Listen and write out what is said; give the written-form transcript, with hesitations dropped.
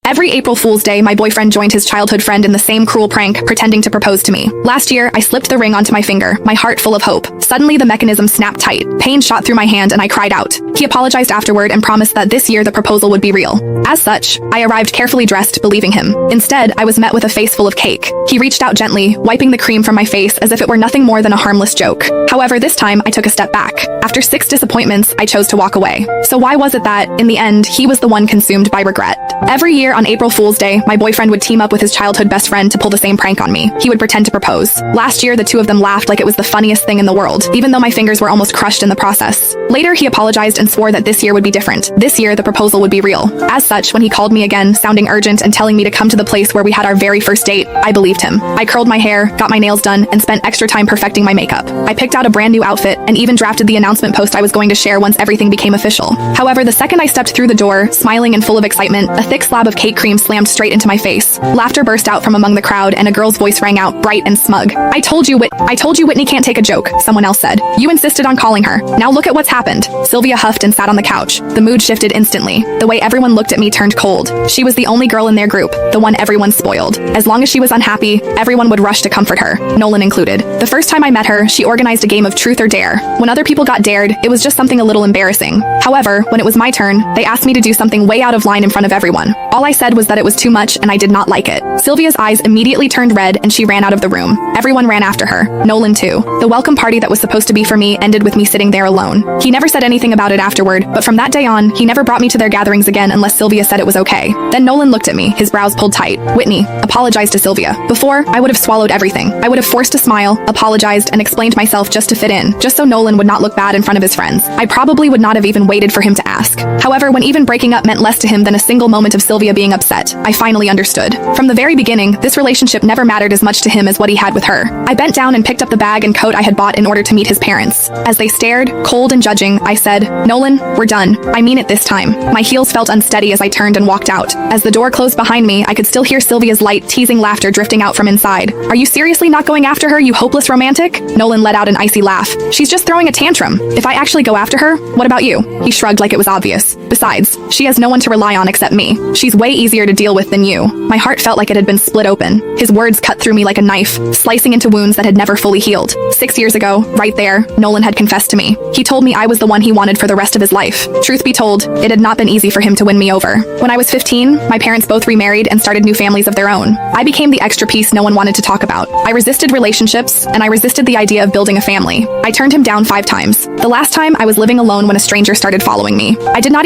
Every April Fool's Day, my boyfriend joined his childhood friend in the same cruel prank, pretending to propose to me. Last year, I slipped the ring onto my finger, my heart full of hope. Suddenly, the mechanism snapped tight. Pain shot through my hand and I cried out. He apologized afterward and promised that this year the proposal would be real. As such, I arrived carefully dressed, believing him. Instead, I was met with a face full of cake. He reached out gently, wiping the cream from my face as if it were nothing more than a harmless joke. However, this time, I took a step back. After 6 disappointments, I chose to walk away. So why was it that, in the end, he was the one consumed by regret? Every year on April Fool's Day, my boyfriend would team up with his childhood best friend to pull the same prank on me. He would pretend to propose. Last year, the two of them laughed like it was the funniest thing in the world, even though my fingers were almost crushed in the process. Later, he apologized and swore that this year would be different. This year, the proposal would be real. As such, when he called me again, sounding urgent and telling me to come to the place where we had our very first date, I believed him. I curled my hair, got my nails done, and spent extra time perfecting my makeup. I picked out a brand new outfit and even drafted the announcement post I was going to share once everything became official. However, the second I stepped through the door, smiling and full of excitement, a thick slab of cake cream slammed straight into my face. Laughter burst out from among the crowd and a girl's voice rang out, bright and smug. I told you Whitney can't take a joke, someone else said. You insisted on calling her. Now look at what's happened. Sylvia huffed and sat on the couch. The mood shifted instantly. The way everyone looked at me turned cold. She was the only girl in their group, the one everyone spoiled. As long as she was unhappy, everyone would rush to comfort her, Nolan included. The first time I met her, she organized a game of truth or dare. When other people got dared, it was just something a little embarrassing. However, when it was my turn, they asked me to do something way out of line in front of everyone. All I said was that it was too much and I did not like it. Sylvia's eyes immediately turned red and she ran out of the room. Everyone ran after her, Nolan too. The welcome party that was supposed to be for me ended with me sitting there alone. He never said anything about it afterward, but from that day on, he never brought me to their gatherings again unless Sylvia said it was okay. Then Nolan looked at me, his brows pulled tight. Whitney, apologize to Sylvia. Before, I would have swallowed everything. I would have forced a smile, apologized, and explained myself just to fit in, just so Nolan would not look bad in front of his friends. I probably would not have even waited for him to ask. However, when even breaking up meant less to him than a single moment of Sylvia being upset, I finally understood. From the very beginning, this relationship never mattered as much to him as what he had with her. I bent down and picked up the bag and coat I had bought in order to meet his parents. As they stared, cold and judging, I said, Nolan, we're done. I mean it this time. My heels felt unsteady as I turned and walked out. As the door closed behind me, I could still hear Sylvia's light, teasing laughter drifting out from inside. Are you seriously not going after her, you hopeless romantic? Nolan let out an icy laugh. She's just throwing a tantrum. If I actually go after her, what about you? He shrugged like it was obvious. Besides, she has no one to rely on except me. She's way easier to deal with than you. My heart felt like it had been split open. His words cut through me like a knife, slicing into wounds that had never fully healed. 6 years ago, right there, Nolan had confessed to me. He told me I was the one he wanted for the rest of his life. Truth be told, it had not been easy for him to win me over. When I was 15, my parents both remarried and started new families of their own. I became the extra piece no one wanted to talk about. I resisted relationships, and I resisted the idea of building a family. I turned him down 5 times. The last time, I was living alone when a stranger started following me. I did not even